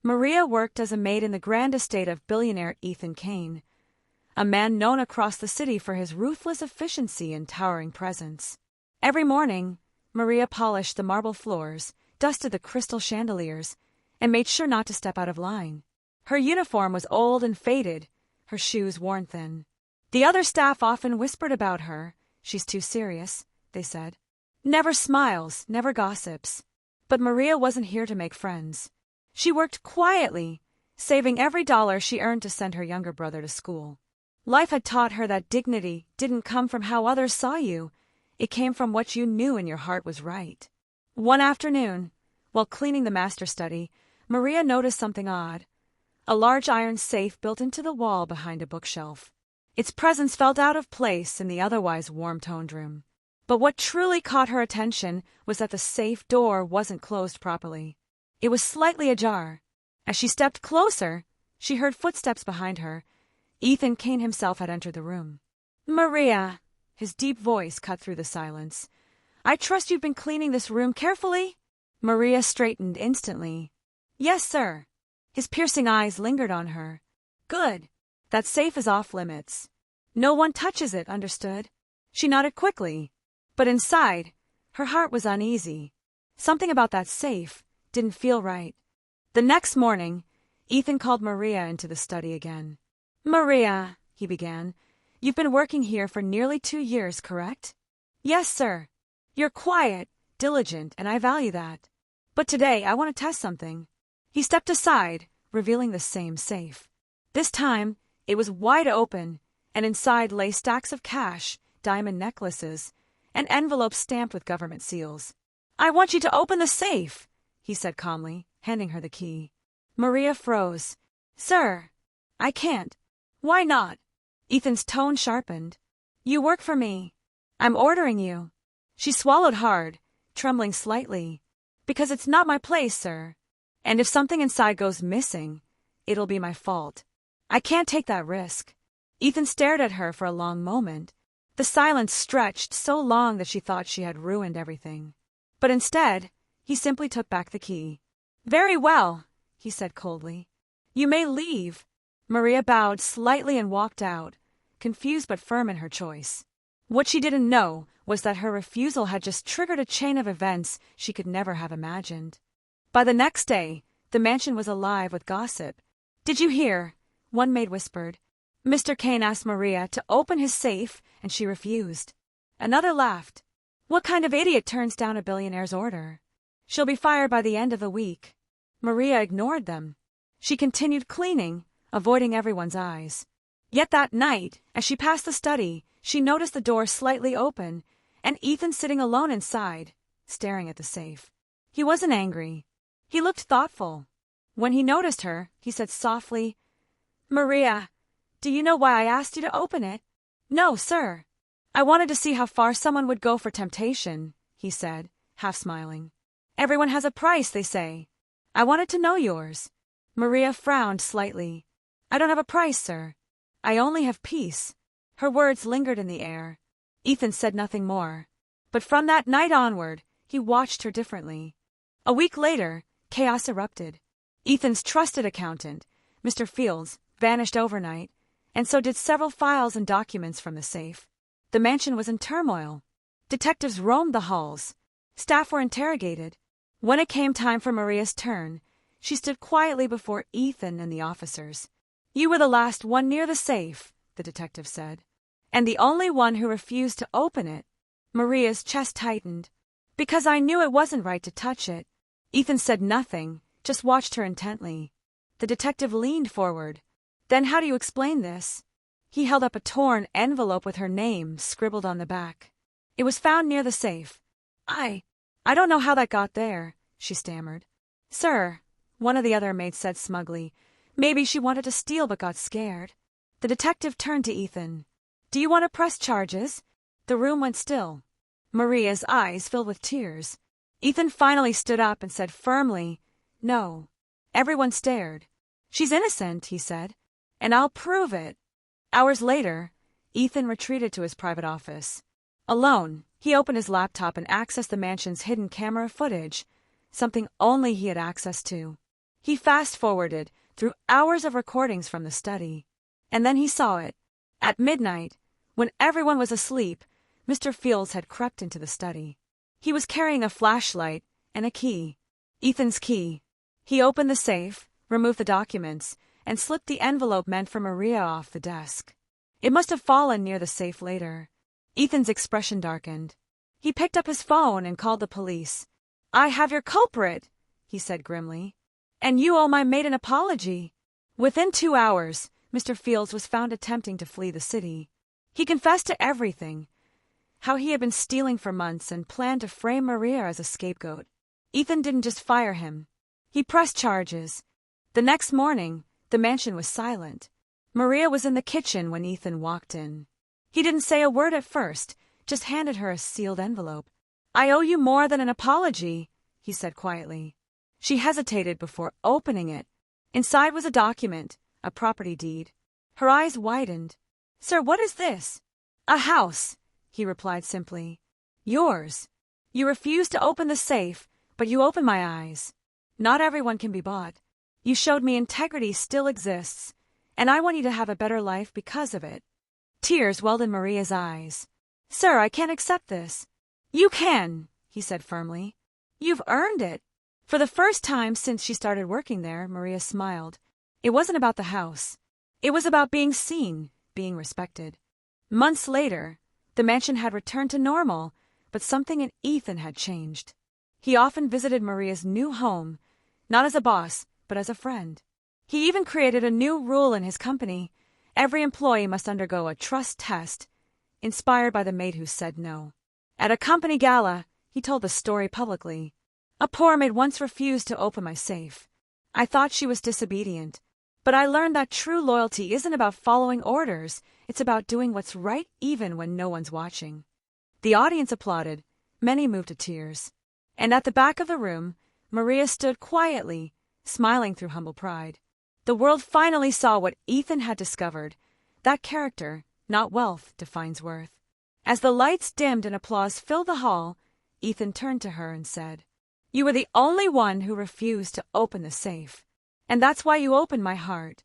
Maria worked as a maid in the grand estate of billionaire Kane, a man known across the city for his ruthless efficiency and towering presence. Every morning, Maria polished the marble floors, dusted the crystal chandeliers, and made sure not to step out of line. Her uniform was old and faded, her shoes worn thin. The other staff often whispered about her. "She's too serious," they said. "Never smiles, never gossips." But Maria wasn't here to make friends. She worked quietly, saving every dollar she earned to send her younger brother to school. Life had taught her that dignity didn't come from how others saw you. It came from what you knew in your heart was right. One afternoon, while cleaning the master study, Maria noticed something odd. A large iron safe built into the wall behind a bookshelf. Its presence felt out of place in the otherwise warm-toned room. But what truly caught her attention was that the safe door wasn't closed properly. It was slightly ajar. As she stepped closer, she heard footsteps behind her. Kane himself had entered the room. "Maria," his deep voice cut through the silence. "I trust you've been cleaning this room carefully?" Maria straightened instantly. "Yes, sir." His piercing eyes lingered on her. "Good. That safe is off limits. No one touches it, understood?" She nodded quickly, but inside, her heart was uneasy. Something about that safe didn't feel right. The next morning, Ethan called Maria into the study again. "Maria," he began, "you've been working here for nearly 2 years, correct?" "Yes, sir. You're quiet, diligent, and I value that. But today I want to test something." He stepped aside, revealing the same safe. This time, it was wide open, and inside lay stacks of cash, diamond necklaces, and envelopes stamped with government seals. "I want you to open the safe," he said calmly, handing her the key. Maria froze. "Sir, I can't." "Why not?" Ethan's tone sharpened. "You work for me. I'm ordering you." She swallowed hard, trembling slightly. "Because it's not my place, sir. And if something inside goes missing, it'll be my fault. I can't take that risk." Ethan stared at her for a long moment. The silence stretched so long that she thought she had ruined everything. But instead, he simply took back the key. "Very well," he said coldly. "You may leave." Maria bowed slightly and walked out, confused but firm in her choice. What she didn't know was that her refusal had just triggered a chain of events she could never have imagined. By the next day, the mansion was alive with gossip. "Did you hear?" one maid whispered. "Mr. Kane asked Maria to open his safe, and she refused." Another laughed. "What kind of idiot turns down a billionaire's order? She'll be fired by the end of the week." Maria ignored them. She continued cleaning, avoiding everyone's eyes. Yet that night, as she passed the study, she noticed the door slightly open, and Ethan sitting alone inside, staring at the safe. He wasn't angry. He looked thoughtful. When he noticed her, he said softly, "Maria, do you know why I asked you to open it?" "No, sir." "I wanted to see how far someone would go for temptation," he said, half smiling. "Everyone has a price, they say. I wanted to know yours." Maria frowned slightly. "I don't have a price, sir. I only have peace." Her words lingered in the air. Ethan said nothing more. But from that night onward, he watched her differently. A week later, chaos erupted. Ethan's trusted accountant, Mr. Fields, vanished overnight, and so did several files and documents from the safe. The mansion was in turmoil. Detectives roamed the halls. Staff were interrogated. When it came time for Maria's turn, she stood quietly before Ethan and the officers. "You were the last one near the safe," the detective said, "and the only one who refused to open it." Maria's chest tightened. "Because I knew it wasn't right to touch it." Ethan said nothing, just watched her intently. The detective leaned forward. "Then how do you explain this?" He held up a torn envelope with her name scribbled on the back. "It was found near the safe." I don't know how that got there," she stammered. "Sir," one of the other maids said smugly, "maybe she wanted to steal but got scared." The detective turned to Ethan. "Do you want to press charges?" The room went still. Maria's eyes filled with tears. Ethan finally stood up and said firmly, "No." Everyone stared. "She's innocent," he said, "and I'll prove it." Hours later, Ethan retreated to his private office. Alone, he opened his laptop and accessed the mansion's hidden camera footage, something only he had access to. He fast-forwarded through hours of recordings from the study. And then he saw it. At midnight, when everyone was asleep, Mr. Fields had crept into the study. He was carrying a flashlight and a key. Ethan's key. He opened the safe, removed the documents, and slipped the envelope meant for Maria off the desk. It must have fallen near the safe later. Ethan's expression darkened. He picked up his phone and called the police. "I have your culprit," he said grimly. "And you owe my maid an apology." Within 2 hours, Mr. Fields was found attempting to flee the city. He confessed to everything, how he had been stealing for months and planned to frame Maria as a scapegoat. Ethan didn't just fire him. He pressed charges. The next morning, the mansion was silent. Maria was in the kitchen when Ethan walked in. He didn't say a word at first, just handed her a sealed envelope. "I owe you more than an apology," he said quietly. She hesitated before opening it. Inside was a document, a property deed. Her eyes widened. "Sir, what is this?" "A house," he replied simply. "Yours. You refused to open the safe, but you opened my eyes. Not everyone can be bought. You showed me integrity still exists, and I want you to have a better life because of it." Tears welled in Maria's eyes. "Sir, I can't accept this." "You can," he said firmly. "You've earned it." For the first time since she started working there, Maria smiled. It wasn't about the house. It was about being seen, being respected. Months later, the mansion had returned to normal, but something in Ethan had changed. He often visited Maria's new home, not as a boss, but as a friend. He even created a new rule in his company. Every employee must undergo a trust test, inspired by the maid who said no. At a company gala, he told the story publicly. "A poor maid once refused to open my safe. I thought she was disobedient, but I learned that true loyalty isn't about following orders, it's about doing what's right even when no one's watching." The audience applauded, many moved to tears. And at the back of the room, Maria stood quietly, smiling through humble pride. The world finally saw what Ethan had discovered, that character, not wealth, defines worth. As the lights dimmed and applause filled the hall, Ethan turned to her and said, "You were the only one who refused to open the safe. And that's why you opened my heart.